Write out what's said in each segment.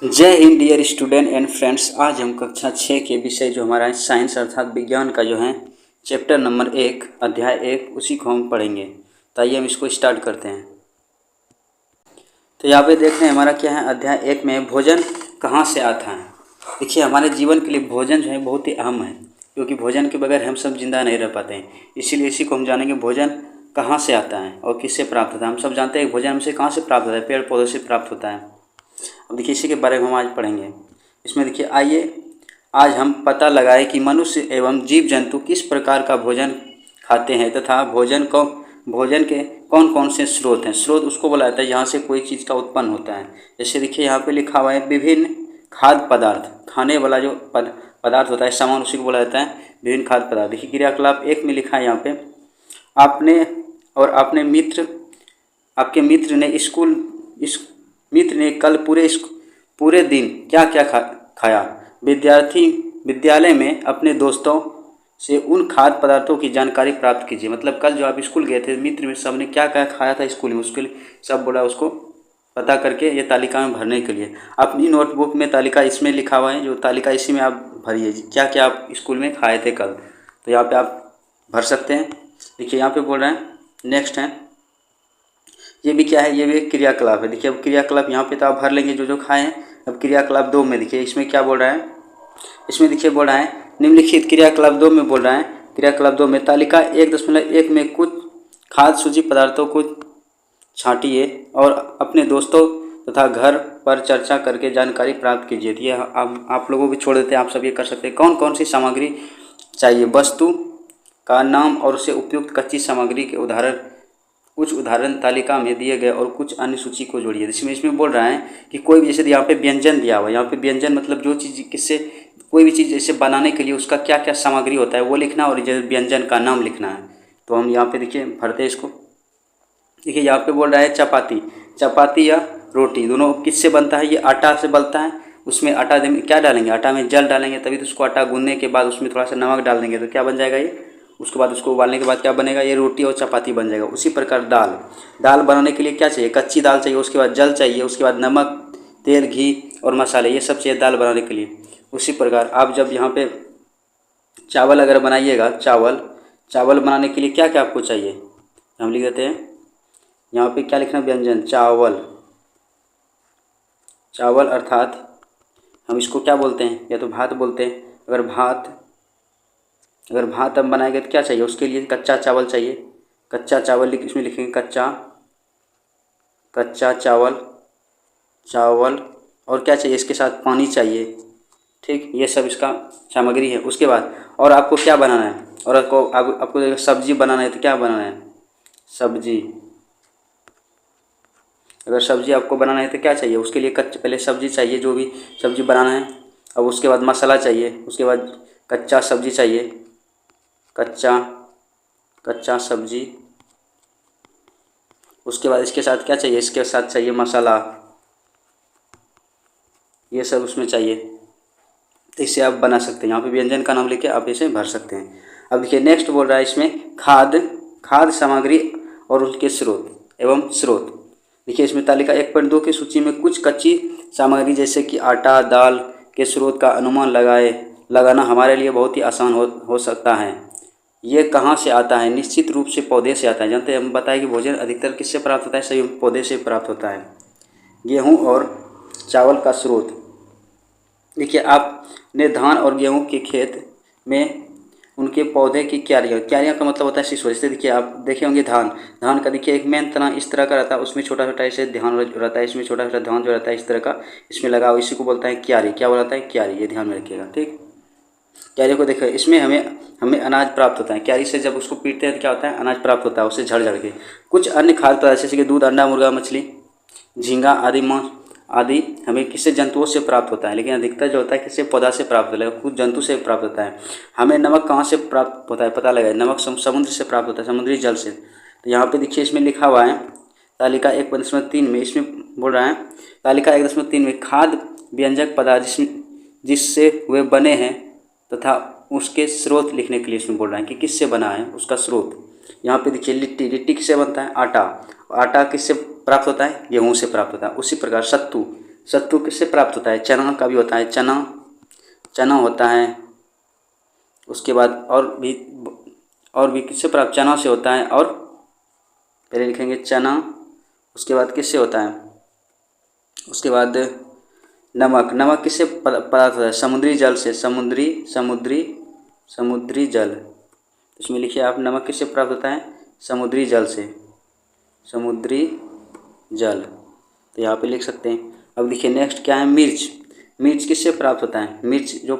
जय हिंद dear student and friends. आज हम कक्षा 6 के विषय जो हमारा है साइंस अर्थात विज्ञान का जो है चैप्टर नंबर 1 अध्याय 1 उसी को हम पढ़ेंगे। तो आइए हम इसको स्टार्ट करते हैं। तो यहाँ पे देख रहे हैं हमारा क्या है, अध्याय 1 में भोजन कहाँ से आता है। देखिए हमारे जीवन के लिए भोजन जो है बहुत ही अहम है, क्योंकि भोजन के बगैर हम सब जिंदा नहीं रह पाते हैं। इसीलिए इसी को हम जानेंगे भोजन कहाँ से आता है और किससे प्राप्त होता है। हम सब जानते हैं भोजन हमसे कहाँ से प्राप्त होता है, पेड़ पौधों से प्राप्त होता है। अब देखिए इसी के बारे में हम आज पढ़ेंगे। इसमें देखिए आइए आज हम पता लगाएं कि मनुष्य एवं जीव जंतु किस प्रकार का भोजन खाते हैं तथा भोजन के कौन कौन से स्रोत हैं। स्रोत उसको बोला जाता है यहाँ से कोई चीज़ का उत्पन्न होता है। जैसे देखिए यहाँ पे लिखा हुआ है विभिन्न खाद्य पदार्थ, खाने वाला जो पदार्थ होता है सामान, उसी को बोला जाता है विभिन्न खाद्य पदार्थ। देखिए क्रियाकलाप 1 में लिखा है यहाँ पे आपने और अपने मित्र आपके मित्र ने कल पूरे दिन क्या क्या खाया। विद्यार्थी विद्यालय में अपने दोस्तों से उन खाद्य पदार्थों की जानकारी प्राप्त कीजिए। मतलब कल जो आप स्कूल गए थे, मित्र में सबने क्या क्या खाया था स्कूल में, उसके लिए सब बोला उसको पता करके ये तालिका में भरने के लिए। अपनी नोटबुक में तालिका इसमें लिखा हुआ है, जो तालिका इसी में आप भरिए क्या क्या आप स्कूल में खाए थे कल। तो यहाँ पे आप भर सकते हैं। देखिए यहाँ पे बोल रहे हैं नेक्स्ट है, ये भी क्या है, ये भी एक क्रियाकलाप है। देखिए अब क्रियाकलाप यहाँ पे तो आप भर लेंगे जो जो खाए हैं। अब क्रियाकलाप 2 में देखिए इसमें क्या बोल रहा है, इसमें देखिए बोल रहा है निम्नलिखित क्रियाकलाप 2 में बोल रहा है, क्रियाकलाप 2 में तालिका 1.1 में कुछ खाद्य सूची पदार्थों को छांटिए और अपने दोस्तों तथा घर पर चर्चा करके जानकारी प्राप्त कीजिए। ये आप लोगों को छोड़ देते हैं, आप सब ये कर सकते हैं। कौन कौन सी सामग्री चाहिए, वस्तु का नाम और उसे उपयुक्त कच्ची सामग्री के कुछ उदाहरण तालिका में दिए गए और कुछ अन्य सूची को जोड़िए। इसमें बोल रहा है कि कोई भी, जैसे यहाँ पे व्यंजन दिया हुआ है, यहाँ पे व्यंजन मतलब जो चीज़ किससे कोई भी चीज़ जैसे बनाने के लिए उसका क्या क्या सामग्री होता है वो लिखना और जैसे व्यंजन का नाम लिखना है। तो हम यहाँ पे देखिए भरते हैं इसको। देखिए यहाँ पे बोल रहा है चपाती या रोटी दोनों किससे बनता है, ये आटा से बनता है। उसमें आटा क्या डालेंगे, आटा में जल डालेंगे, तभी तो उसको आटा गूंदने के बाद उसमें थोड़ा सा नमक डाल देंगे तो क्या बन जाएगा ये। उसके बाद उसको उबालने के बाद क्या बनेगा, ये रोटी और चपाती बन जाएगा। उसी प्रकार दाल बनाने के लिए क्या चाहिए, कच्ची दाल चाहिए, उसके बाद जल चाहिए, उसके बाद नमक, तेल, घी और मसाले, ये सब चाहिए दाल बनाने के लिए। उसी प्रकार आप जब यहाँ पे चावल अगर बनाइएगा, चावल बनाने के लिए क्या क्या आपको चाहिए, हम लिख देते हैं यहाँ पे क्या लिखना, व्यंजन चावल अर्थात हम इसको क्या बोलते हैं, या तो भात बोलते हैं। अगर भात हम बनाएंगे तो क्या चाहिए, उसके लिए कच्चा चावल चाहिए। कच्चा चावल इसमें लिखेंगे कच्चा चावल और क्या चाहिए, इसके साथ पानी चाहिए। ठीक, ये सब इसका सामग्री है। उसके बाद और आपको क्या बनाना है, और आपको सब्जी बनाना है तो क्या बनाना है, सब्जी। अगर सब्जी आपको बनाना है तो क्या चाहिए, उसके लिए पहले सब्जी चाहिए, जो भी सब्जी बनाना है। अब उसके बाद मसाला चाहिए, उसके बाद कच्चा सब्जी चाहिए, कच्चा सब्जी। उसके बाद इसके साथ क्या चाहिए, इसके साथ चाहिए मसाला, ये सब उसमें चाहिए। तो इससे आप बना सकते हैं, यहाँ पे व्यंजन का नाम लेके आप इसे भर सकते हैं। अब देखिए नेक्स्ट बोल रहा है इसमें खाद्य सामग्री और उनके स्रोत। देखिए इसमें तालिका 1.2 की सूची में कुछ कच्ची सामग्री जैसे कि आटा, दाल के स्रोत का अनुमान लगाना हमारे लिए बहुत ही आसान हो सकता है। ये कहाँ से आता है, निश्चित रूप से पौधे से आता है। जानते हैं, हम बताएं कि भोजन अधिकतर किससे प्राप्त होता है, सही पौधे से प्राप्त होता है। गेहूँ और चावल का स्रोत, देखिए आपने धान और गेहूँ के खेत में उनके पौधे की क्यारियाँ का मतलब होता है शीशो। जैसे देखिए आप देखे होंगे धान का, देखिए एक मेन तना इस तरह का रहता है, उसमें छोटा छोटा ऐसे धान रहता है, इसमें छोटा छोटा धान जो रहता है इस तरह का इसमें लगा हुआ, इसी को बोलता है क्यारी। क्या बोलता है, क्यारी, ये ध्यान में रखिएगा। ठीक, क्यारी को देखो, इसमें हमें अनाज प्राप्त होता है। क्यारी से जब उसको पीटते हैं तो क्या होता है, अनाज प्राप्त होता है उससे झड़ के। कुछ अन्य खाद्य पदार्थ जैसे कि दूध, अंडा, मुर्गा, मछली, झींगा आदि हमें किससे, जंतुओं से प्राप्त होता है। लेकिन अधिकतर जो होता है किससे, पौधा से प्राप्त होता है, कुछ जंतु से प्राप्त होता है। हमें नमक कहाँ से प्राप्त होता है, पता लगा, नमक समुद्र से प्राप्त होता है, समुद्री जल से। तो यहाँ पे देखिए इसमें लिखा हुआ है तालिका 1.3 में, इसमें बोल रहा है तालिका 1.3 में खाद्य व्यंजक पदार्थ जिससे वे बने हैं तथा उसके स्रोत लिखने के लिए इसमें बोल रहा है कि किससे बना है, उसका स्रोत। यहाँ पे देखिए लिट्टी किससे बनता है, आटा किससे प्राप्त होता है, गेहूँ से प्राप्त होता है। उसी प्रकार सत्तू सत्तू किससे प्राप्त होता है? चना का भी होता है, चना होता है। उसके बाद और भी किससे प्राप्त? चना से होता है। और पहले लिखेंगे चना, उसके बाद किससे होता है? उसके बाद नमक किससे पदार्थ होता है? समुद्री जल से। समुद्री जल, इसमें लिखिए आप, नमक किससे प्राप्त होता है? समुद्री जल से, समुद्री जल। तो यहाँ पे लिख सकते हैं। अब देखिए नेक्स्ट क्या है? मिर्च किससे प्राप्त होता है? मिर्च किससे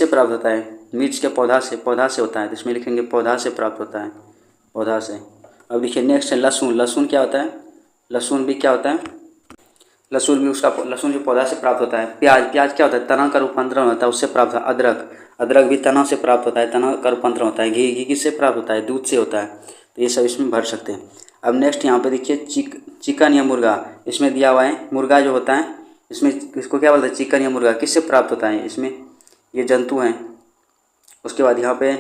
प्राप्त होता है? मिर्च के पौधा से होता है। तो इसमें लिखेंगे पौधा से प्राप्त होता है, पौधा से। अब देखिए नेक्स्ट है लहसुन क्या होता है? लहसुन भी क्या होता है? लहसुन जो पौधा से प्राप्त होता है। प्याज क्या होता है? तना का रूपांतरण होता है, उससे प्राप्त होता है। अदरक भी तना से प्राप्त होता है, तना का रूपांतरण होता है। घी किससे प्राप्त होता है? दूध से होता है। तो ये सब इसमें भर सकते हैं। अब नेक्स्ट यहाँ पे देखिए चिकन या मुर्गा, इसमें दिया हुआ है। मुर्गा जो होता है, इसमें इसको क्या बोलते हैं? चिकन या मुर्गा किससे प्राप्त होता है? इसमें ये जंतु हैं। उसके बाद यहाँ पे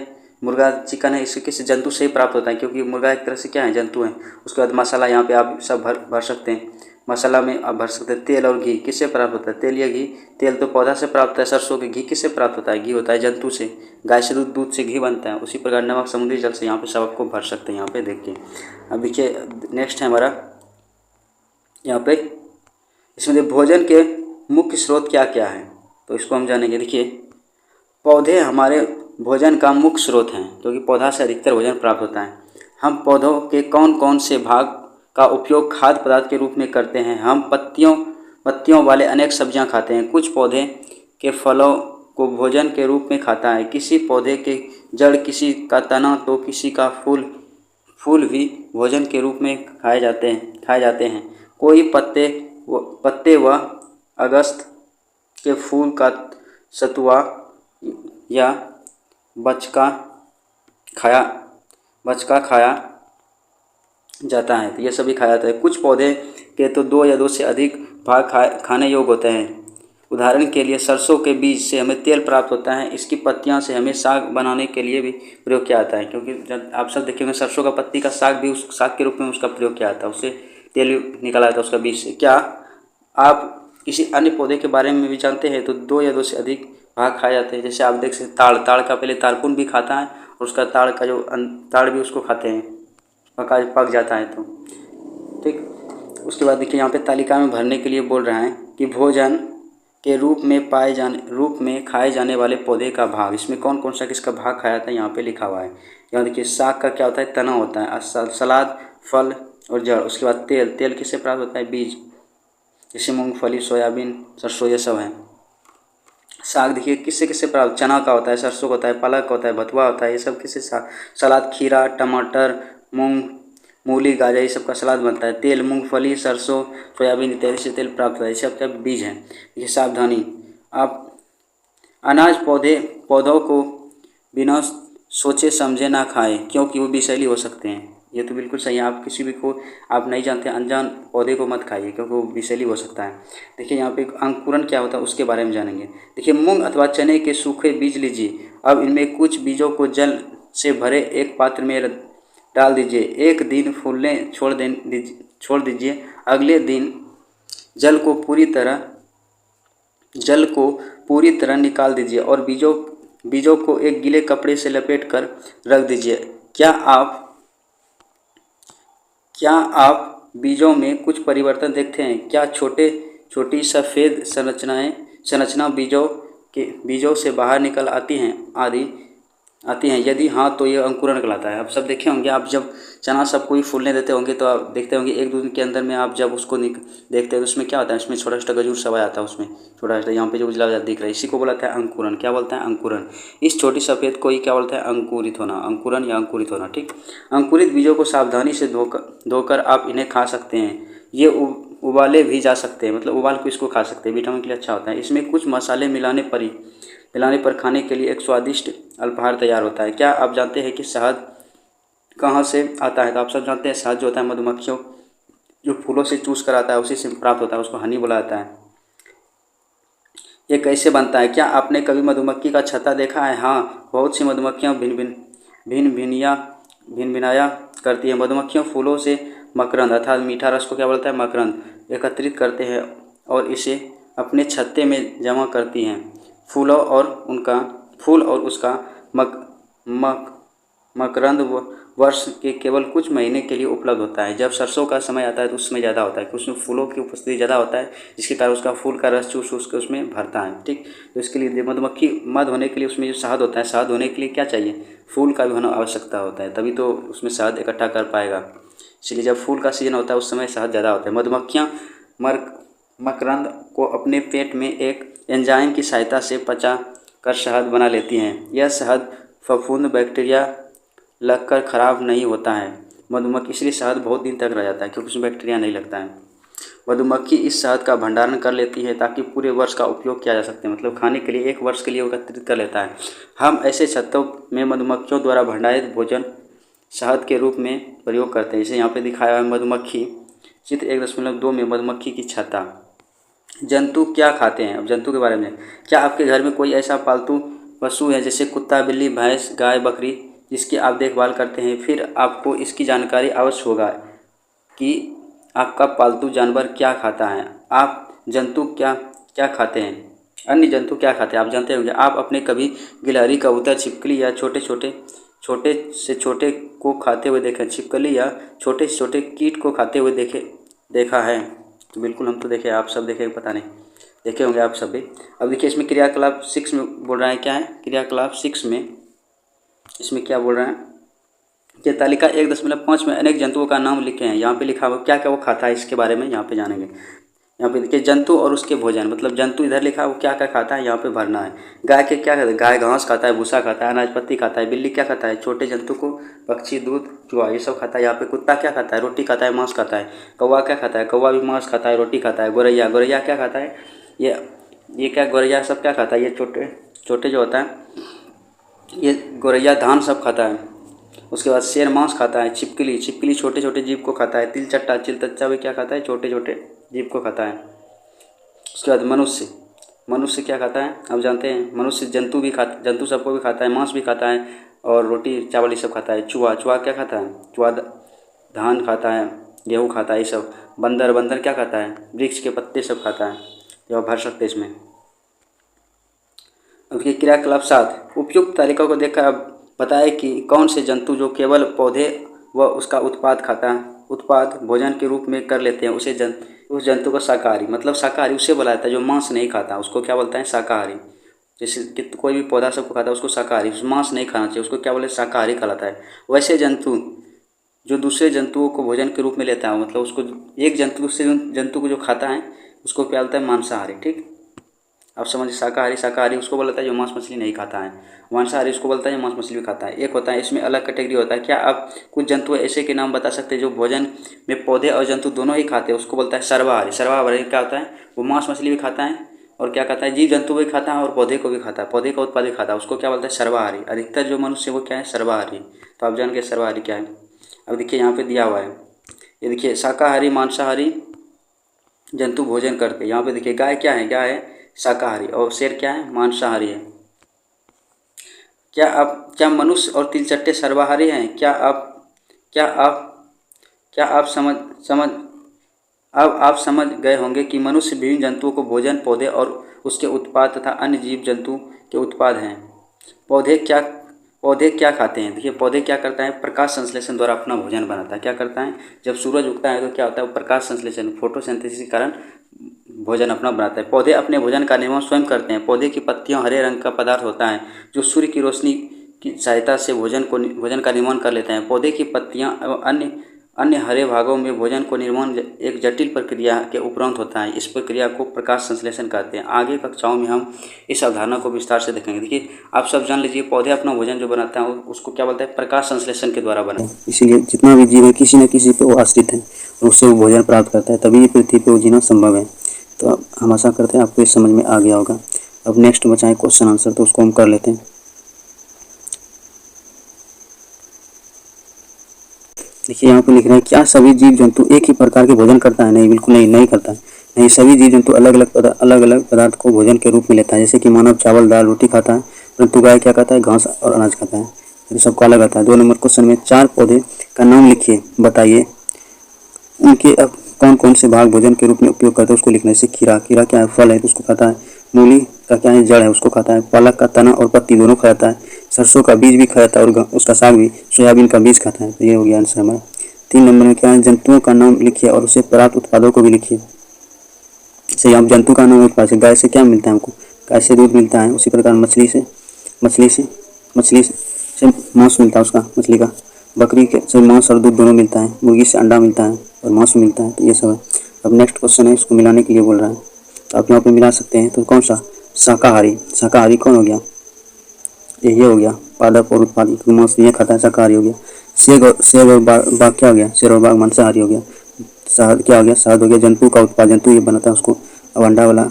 मुर्गा चिकन है, इससे किस जंतु से ही प्राप्त होता है, क्योंकि मुर्गा एक तरह से क्या है? जंतु है। उसके बाद मसाला यहाँ पे आप सब भर सकते हैं। मसाला में आप भर सकते हैं। तेल और घी किससे प्राप्त होता है? तेल या घी, तेल तो पौधा से प्राप्त होता है सरसों के। घी किससे प्राप्त होता है? घी होता है जंतु से। गाय से दूध से घी बनता है। उसी प्रकार नमक समुद्री जल से। यहाँ पे सब आपको भर सकते हैं। यहाँ पे देखिए, अब देखिए नेक्स्ट है हमारा यहाँ पे, इसमें भोजन के मुख्य स्रोत क्या क्या है, तो इसको हम जानेंगे। देखिए पौधे हमारे भोजन का मुख्य स्रोत हैं, क्योंकि पौधा से अधिकतर भोजन प्राप्त होता है। हम पौधों के कौन कौन से भाग का उपयोग खाद्य पदार्थ के रूप में करते हैं? हम पत्तियों वाले अनेक सब्जियां खाते हैं। कुछ पौधे के फलों को भोजन के रूप में खाता है। किसी पौधे के जड़, किसी का तना, तो किसी का फूल भी भोजन के रूप में खाए जाते हैं। कोई पत्ते व अगस्त के फूल का सतुआ या बचका खाया जाता है। तो ये सभी खाया जाता है। कुछ पौधे के तो 2 या 2 से अधिक भाग खाने योग्य होते हैं। उदाहरण के लिए सरसों के बीज से हमें तेल प्राप्त होता है। इसकी पत्तियां से हमें साग बनाने के लिए भी प्रयोग किया जाता है, क्योंकि जब आप सब देखेंगे सरसों का पत्ती का साग भी, उस साग के रूप में उसका प्रयोग किया जाता है। उससे तेल निकाला जाता है उसका बीज से। क्या आप किसी अन्य पौधे के बारे में भी जानते हैं? तो 2 या 2 से अधिक भाग खाए जाते हैं। जैसे आप देख सकते ताड़ का पहले तारकुन भी खाता है, और उसका ताड़ का जो ताड़ भी उसको खाते हैं, पक जाता है तो ठीक। उसके बाद देखिए यहाँ पे तालिका में भरने के लिए बोल रहा है कि भोजन के रूप में खाए जाने वाले पौधे का भाग। इसमें कौन कौन सा किसका भाग खाया जाता है यहाँ पे लिखा हुआ है। यहाँ देखिए साग का क्या होता है? तना होता है। सलाद, फल और जड़। उसके बाद तेल किससे प्राप्त होता है? बीज, जैसे मूंगफली, सोयाबीन, सरसों, ये सब है। साग देखिए किससे प्राप्त? चना का होता है, सरसों का होता है, पालक का होता है, बथुआ होता है। ये सब किससे? सलाद, खीरा, टमाटर, मूली, गाजर, ये सब का सलाद बनता है। तेल मूंगफली, सरसों, सोयाबीन इत्यादि से तेल प्राप्त होता है। ये सब बीज हैं। ये सावधानी, आप अनाज पौधों को बिना सोचे समझे ना खाएं, क्योंकि वो विषैली हो सकते हैं। ये तो बिल्कुल सही है। आप किसी भी को आप नहीं जानते अनजान पौधे को मत खाइए, क्योंकि वो विषैली हो सकता है। देखिए यहाँ पे अंकुरन क्या होता है उसके बारे में जानेंगे। देखिए मूंग अथवा चने के सूखे बीज लीजिए। अब इनमें कुछ बीजों को जल से भरे एक पात्र में डाल दीजिए। एक दिन फूलने छोड़ दीजिए। अगले दिन जल को पूरी तरह निकाल दीजिए और बीजों को एक गीले कपड़े से लपेट कर रख दीजिए। क्या आप बीजों में कुछ परिवर्तन देखते हैं? क्या छोटी सफ़ेद संरचना बीजों से बाहर निकल आती हैं? यदि हाँ तो ये अंकुरन कहलाता है। आप सब देखे होंगे, आप जब चना सब कोई फूलने देते होंगे तो आप देखते होंगे 1-2 दिन के अंदर में आप जब उसको देखते हैं तो उसमें क्या होता है? उसमें छोटा-छोटा गजूर सब आ जाता है। उसमें छोटा-छोटा यहाँ पे जो उजला दिख रहा है, इसी को बोलता है अंकुरन। क्या बोलता है? अंकुरन। इस छोटी सफ़ेद को ही क्या बोलता है? अंकुरित होना, अंकुरन या अंकुरित होना। ठीक। अंकुरित बीजों को सावधानी से धोकर आप इन्हें खा सकते हैं। ये उबाले भी जा सकते हैं, मतलब उबाल को इसको खा सकते हैं। विटामिन के लिए अच्छा होता है। इसमें कुछ मसाले मिलाने पर खाने के लिए एक स्वादिष्ट अल्पाहार तैयार होता है। क्या आप जानते हैं कि शहद कहाँ से आता है? तो आप सब जानते हैं शहद जो होता है मधुमक्खियों जो फूलों से चूस कर आता है उसी से प्राप्त होता है, उसको हनी बोला जाता है। ये कैसे बनता है? क्या आपने कभी मधुमक्खी का छत्ता देखा है? हाँ, बहुत सी मधुमक्खियाँ भिनभिनाया करती हैं। मधुमक्खियाँ फूलों से मकरंद अर्थात मीठा रस को क्या बोलता है? मकरंद एकत्रित करते हैं और इसे अपने छत्ते में जमा करती हैं। फूल और उसका मकरंद वर्ष के केवल कुछ महीने के लिए उपलब्ध होता है। जब सरसों का समय आता है तो उसमें ज़्यादा होता है, क्योंकि उसमें फूलों की उपस्थिति ज़्यादा होता है, जिसके कारण उसका फूल का रस चूस के उसमें भरता है। ठीक, तो इसके लिए मधुमक्खी मध होने के लिए उसमें जो शहद होता है, शहद होने के लिए क्या चाहिए? फूल का भी होना आवश्यकता होता है, तभी तो उसमें शहद इकट्ठा कर पाएगा। इसलिए जब फूल का सीजन होता है उस समय शहद ज़्यादा होता है। मधुमक्खियाँ मकरंद को अपने पेट में एक एंजाइम की सहायता से पचा कर शहद बना लेती हैं। यह शहद फफूंद बैक्टीरिया लगकर खराब नहीं होता है। मधुमक्खी इसलिए शहद बहुत दिन तक रह जाता है, क्योंकि उसमें बैक्टीरिया नहीं लगता है। मधुमक्खी इस शहद का भंडारण कर लेती है ताकि पूरे वर्ष का उपयोग किया जा सके, मतलब खाने के लिए एक वर्ष के लिए एकत्रित कर लेता है। हम ऐसे छत्तों में मधुमक्खियों द्वारा भंडारित भोजन शहद के रूप में प्रयोग करते हैं। जैसे यहाँ पे दिखाया है मधुमक्खी, चित्र 1.2 में मधुमक्खी की छत्ता। जंतु क्या खाते हैं? अब जंतु के बारे में, क्या आपके घर में कोई ऐसा पालतू पशु है जैसे कुत्ता, बिल्ली, भैंस, गाय, बकरी, जिसकी आप देखभाल करते हैं? फिर आपको इसकी जानकारी अवश्य होगा कि आपका पालतू जानवर क्या खाता है। आप जंतु क्या क्या खाते हैं? अन्य जंतु क्या खाते हैं आप जानते होंगे। आप अपने कभी गिलहरी, कबूतर, छिपकली या छोटे से छोटे को खाते हुए देखे? छिपकली या छोटे से छोटे कीट को खाते हुए देखा है? तो बिल्कुल हम तो देखे, आप सब देखे, पता नहीं देखे होंगे आप सभी। अब देखिए इसमें क्रियाकलाप 6 में बोल रहा है, क्या है क्रियाकलाप 6 में, इसमें क्या बोल रहा है कि तालिका 1.5 में अनेक जंतुओं का नाम लिखे हैं। यहाँ पे लिखा हुआ क्या क्या वो खाता है, इसके बारे में यहाँ पे जानेंगे। यहाँ पे देखिए जंतु और उसके भोजन, मतलब जंतु इधर लिखा है वो क्या क्या खाता है, यहाँ पे भरना है। गाय के क्या खाता है? गाय घास खाता है, भूसा खाता है, अनाज पत्ती खाता है। बिल्ली क्या खाता है? छोटे जंतु को, पक्षी, दूध, चूहा, ये सब खाता है। यहाँ पे कुत्ता क्या खाता है? रोटी खाता है, मांस खाता है। कौवा क्या खाता है? कौवा भी मांस खाता है, रोटी खाता है। गोरैया क्या खाता है? ये क्या गोरैया सब क्या खाता है? ये छोटे जो होता है ये गोरैया धान सब खाता है। उसके बाद शेर मांस खाता है। छिपकली छोटे छोटे जीव को खाता है। चिलतच्चा भी क्या खाता है? छोटे छोटे जीव को खाता है। उसके बाद मनुष्य क्या खाता है? आप जानते हैं मनुष्य जंतु सबको भी खाता है, मांस भी खाता है और रोटी चावल ये सब खाता है। चूहा क्या खाता है? चूहा धान खाता है, गेहूँ खाता है, ये सब। बंदर क्या खाता है? वृक्ष के पत्ते सब खाता है, जो भर सकते हैं इसमें। अब ये क्रियाकलाप 7, उपयुक्त तालिका को देखकर अब बताएं कि कौन से जंतु जो केवल पौधे व उसका उत्पाद भोजन के रूप में कर लेते हैं उस जंतु को शाकाहारी, मतलब शाकाहारी उसे बोला जाता है जो मांस नहीं खाता, उसको क्या बोलते हैं? शाकाहारी। जैसे कि कोई भी पौधा सबको खाता है उसको शाकाहारी, मांस नहीं खाना चाहिए, उसको क्या बोले? शाकाहारी कहलाता है। वैसे जंतु जो दूसरे जंतुओं को भोजन के रूप में लेता है, मतलब उसको एक जंतु दूसरे जंतु को जो खाता है उसको क्या बोलता है? मांसाहारी। ठीक, आप समझिए। शाकाहारी उसको बोलता है जो मांस मछली नहीं खाता है। मांसाहारी उसको बोलता है जो मांस मछली भी खाता है। एक होता है, इसमें अलग कैटेगरी होता है। क्या आप कुछ जंतु ऐसे के नाम बता सकते हैं जो भोजन में पौधे और जंतु दोनों ही खाते हैं? उसको बोलता है सर्वाहारी क्या होता है? वो मांस मछली भी खाता है और क्या खाता है? जीव जंतु भी खाता है और पौधे को भी खाता है, पौधे का उत्पाद भी खाता है। उसको क्या बोलता है? सर्वाहारी। अधिकतर जो मनुष्य वो क्या है? सर्वाहारी। तो आप जान के सर्वाहारी क्या है। अब देखिए यहाँ पे दिया हुआ है, ये देखिए शाकाहारी मांसाहारी जंतु भोजन करते। यहाँ पे देखिए गाय क्या है? गाय है शाकाहारी और शेर क्या है? मांसाहारी है। क्या मनुष्य और तिलचट्टे सर्वाहारी हैं? क्या आप समझ गए होंगे कि मनुष्य विभिन्न जंतुओं को भोजन, पौधे और उसके उत्पाद तथा अन्य जीव जंतु के उत्पाद हैं। पौधे क्या खाते हैं? देखिए पौधे क्या करता है? प्रकाश संश्लेषण द्वारा अपना भोजन बनाता है। क्या करता है? जब सूरज उगता है तो क्या होता है? वो प्रकाश संश्लेषण, फोटोसिंथेसिस के कारण भोजन अपना बनाता है। पौधे अपने भोजन का निर्माण स्वयं करते हैं। पौधे की पत्तियां हरे रंग का पदार्थ होता है जो सूर्य की रोशनी की सहायता से भोजन का निर्माण कर लेते हैं। पौधे की पत्तियां एवं अन्य हरे भागों में भोजन को निर्माण एक जटिल प्रक्रिया के उपरांत होता है। इस प्रक्रिया को प्रकाश संश्लेषण कहते हैं। आगे कक्षाओं में हम इस अवधारणा को विस्तार से देखेंगे। देखिए आप सब जान लीजिए पौधे अपना भोजन जो बनाता है उसको क्या बोलते हैं? प्रकाश संश्लेषण के द्वारा बनाते हैं। इसीलिए जितना भी जीव है किसी न किसी पे वो आश्रित है और उससे वो भोजन प्राप्त करता है, तभी ये पृथ्वी पर जीना संभव है। तो हम आशा करते हैं आपको इस समझ में आ गया होगा। अब नेक्स्ट बचाएं क्वेश्चन आंसर, तो उसको हम कर लेते हैं। देखिए यहाँ पे लिख रहे हैं क्या सभी जीव जंतु एक ही प्रकार के भोजन करता है? नहीं, बिल्कुल नहीं करता है। नहीं, सभी जीव जंतु अलग अलग पदार्थ को भोजन के रूप में लेता है। जैसे कि मानव चावल, दाल, रोटी खाता है, परंतु गाय क्या खाता है? घास और अनाज खाता है। तो सबको अलग आता है। 2 नंबर क्वेश्चन में 4 पौधे का नाम लिखिए, बताइए उनके अब कौन कौन से भाग भोजन के रूप में उपयोग करते हैं उसको लिखना है। जैसे खीरा, खीरा क्या है, फल है तो उसको खाता है। मूली का क्या है, जड़ है, उसको खाता है। पालक का तना और पत्ती दोनों खाता है। सरसों का बीज भी खाता है और उसका साग भी। सोयाबीन का बीज खाता है। तो ये हो गया आंसर हमारा। 3 नंबर में क्या है, जंतुओं का नाम लिखिए और उससे प्राप्त उत्पादों को भी लिखिए। जैसे आप जंतु का नाम उत्पाद से, गाय से क्या मिलता है हमको, गाय से दूध मिलता है। उसी प्रकार मछली से मांस मिलता है उसका, मछली का। बकरी के से मांस और दूध दोनों मिलता है। मुर्गी से अंडा मिलता है और मांस मिलता है। तो ये सब है। अब नेक्स्ट क्वेश्चन है, इसको मिलाने के लिए बोल रहा है, तो आप यहाँ पे मिला सकते हैं। तो कौन सा, शाकाहारी। शाकाहारी कौन हो गया, ये हो गया पादप और उत्पादी, मांस नहीं खाता है, शाकाहारी हो गया। शेर और बाघ क्या हो गया, शेर और बाघ मांसाहारी हो गया। शहद क्या हो गया, शहद हो गया जंतु का उत्पाद, जंतु ये बनाता है उसको। अब अंडा वाला,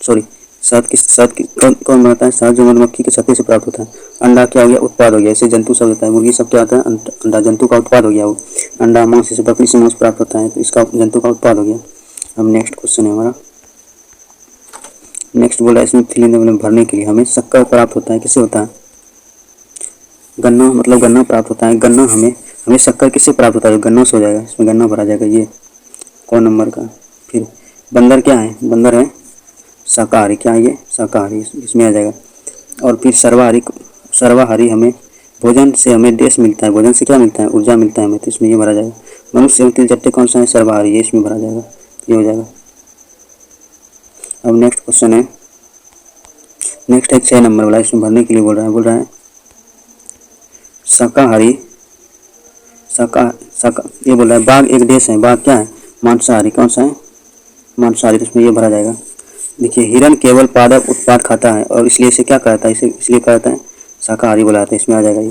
सॉरी, शहद की कौन बनाता है, शहद जो मधुमक्खी के छत्ते से प्राप्त होता है। अंडा क्या हो गया, उत्पाद हो गया, इसे जंतु सब होता है। मुर्गी सब क्या होता है, अंडा, जंतु का उत्पाद हो गया वो। अंडा मांस, इसे बकरी से मांस प्राप्त होता है, तो इसका जंतु का उत्पाद हो गया। अब नेक्स्ट क्वेश्चन है हमारा। नेक्स्ट बोला इसमें फिलिंग में भरने के लिए हमें शक्कर प्राप्त होता है, किससे होता है, गन्ना, मतलब गन्ना प्राप्त होता है। गन्ना हमें शक्कर किससे प्राप्त होता है, गन्ना से हो जाएगा, इसमें गन्ना भरा जाएगा। ये कौन नंबर का। फिर बंदर क्या है, बंदर है शाकाहारी, क्या है ये, शाकाहारी, इसमें आ जाएगा। और फिर सर्वाहारी हमें भोजन से हमें देश मिलता है, भोजन से क्या मिलता है, ऊर्जा मिलता है हमें, तो इसमें ये भरा जाएगा। मनुष्य एवं तिलचट्टे कौन सा है, सर्वाहारी, ये इसमें भरा जाएगा, ये हो जाएगा। अब नेक्स्ट क्वेश्चन है, नेक्स्ट है 6 नंबर वाला, इसमें भरने के लिए बोल रहा है शाकाहारी, ये बोल रहा है बाघ एक देश है, बाघ क्या है, मांसाहारी, कौन सा है, मांसाहारी, तो इसमें ये भरा जाएगा। देखिए हिरण केवल पादप उत्पाद खाता है और इसलिए इसे क्या कहता है, इसे इसलिए कहता है शाकाहारी बुलाते हैं, इसमें आ जाएगा ये।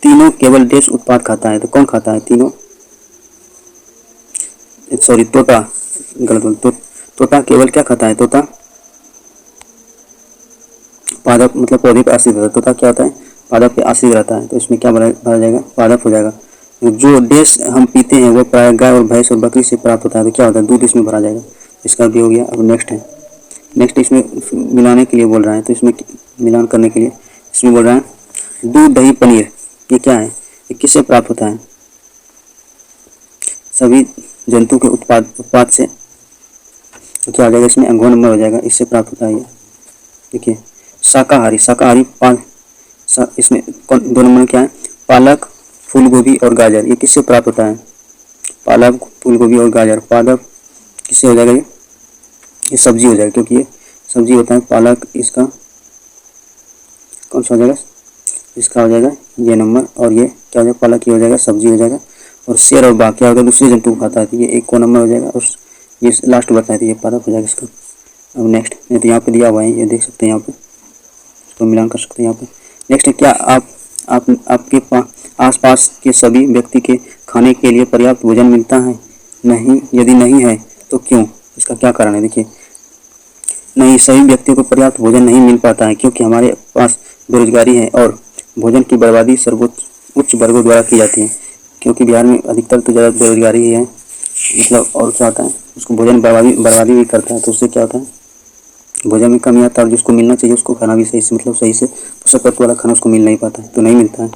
तीनों केवल देश उत्पाद खाता है, तो कौन खाता है तीनों, सॉरी तोता, गलत बोल, तोता केवल क्या खाता है, तोता पादप, मतलब पौधे पर आश्रित रहता है। तोता क्या होता है, पादप पे आश्रित रहता है, तो इसमें क्या भरा जाएगा, पादप हो जाएगा। जो देश हम पीते हैं वो प्राय गाय और भैंस और बकरी से प्राप्त होता है, तो क्या होता है, दूध, इसमें भरा जाएगा, इसका भी हो गया। अब नेक्स्ट है, नेक्स्ट इसमें मिलाने के लिए बोल रहा है, तो इसमें मिलान करने के लिए इसमें बोल रहा है दूध, दही, पनीर, ये क्या है, ये किससे प्राप्त होता है, सभी जंतु के उत्पाद से, तो क्या हो जाएगा, इसमें अंगो नंबर हो जाएगा, इससे प्राप्त होता है ये। देखिए शाकाहारी, इसमें 2 नंबर क्या है, पालक, फूल गोभी और गाजर, ये किससे प्राप्त होता है, पालक, फूल गोभी और गाजर, पादप किससे हो जाएगा, ये सब्जी हो जाएगा, क्योंकि ये सब्जी होता है। पालक, इसका कौन सा हो जाएगा, इसका हो जाएगा ये नंबर, और ये क्या हो जाएगा, पालक ये हो जाएगा, सब्जी हो जाएगा। और शेर और बाघ क्या होगा, दूसरे जंतु को खाता है, तो ये एक को नंबर हो जाएगा, और ये लास्ट बताया था, ये पादप हो जाएगा इसका। अब नेक्स्ट, नहीं तो यहाँ पे दिया हुआ है, ये देख सकते हैं, यहाँ पे इसको मिलान कर सकते हैं यहाँ पे। नेक्स्ट है, क्या आपके आसपास के सभी व्यक्ति के खाने के लिए पर्याप्त भोजन मिलता है, नहीं, यदि नहीं है तो क्यों, इसका क्या कारण है। देखिए नहीं, सभी व्यक्तियों को पर्याप्त भोजन नहीं मिल पाता है क्योंकि हमारे पास बेरोजगारी है और भोजन की बर्बादी सर्वोच्च उच्च वर्गों द्वारा की जाती है, क्योंकि बिहार में अधिकतर तो ज़्यादा बेरोजगारी ही है, मतलब। और क्या होता है, उसको भोजन बर्बादी भी करता है, तो उससे क्या होता है, भोजन में कमी आता है, और जिसको मिलना चाहिए उसको खाना भी सही से, मतलब सही से पोषक तत्व वाला खाना उसको मिल नहीं पाता है, तो नहीं मिलता है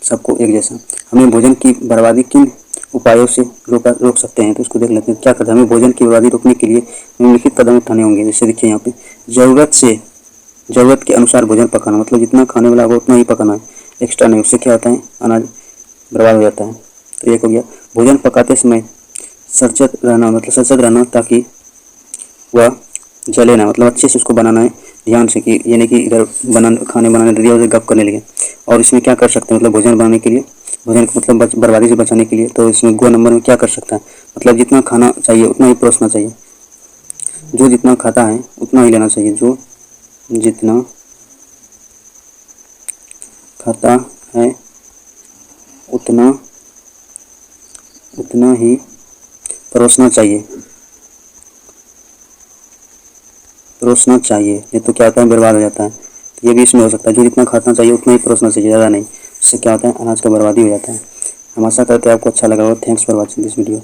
सबको एक जैसा। हमें भोजन की बर्बादी किन उपायों से रोक सकते हैं, तो इसको देख लेते हैं। क्या करते हैं, हमें भोजन की बर्बादी रोकने के लिए निम्नलिखित कदम उठाने होंगे। जैसे देखिए यहाँ पे, ज़रूरत के अनुसार भोजन पकाना, मतलब जितना खाने वाला होगा उतना ही पकाना है, एक्स्ट्रा नहीं, उससे क्या होता है, अनाज बर्बाद हो जाता है। तो एक हो गया। भोजन पकाते समय सचेत रहना, मतलब सचेत रहना ताकि वह जले ना, मतलब अच्छे से उसको बनाना है ध्यान से, कि ये नहीं कि इधर खाने बनाने दिया उधर गप करने लगे। और इसमें क्या कर सकते हैं, मतलब भोजन बनाने के लिए, भोजन को मतलब बर्बादी से बचाने के लिए, तो इसमें गो नंबर में क्या कर सकता है, मतलब जितना खाना चाहिए उतना ही परोसना चाहिए, जो जितना खाता है उतना ही लेना चाहिए, जो जितना खाता है उतना ही परोसना चाहिए, नहीं तो क्या होता है, बर्बाद हो जाता है। तो ये भी इसमें हो सकता है, जो जितना खाना चाहिए उतना ही परोसना चाहिए, ज़्यादा नहीं, इससे क्या होता है, अनाज का बर्बादी हो जाता है। हम आशा करते हैं आपको अच्छा लगा होगा। Thanks for watching this video.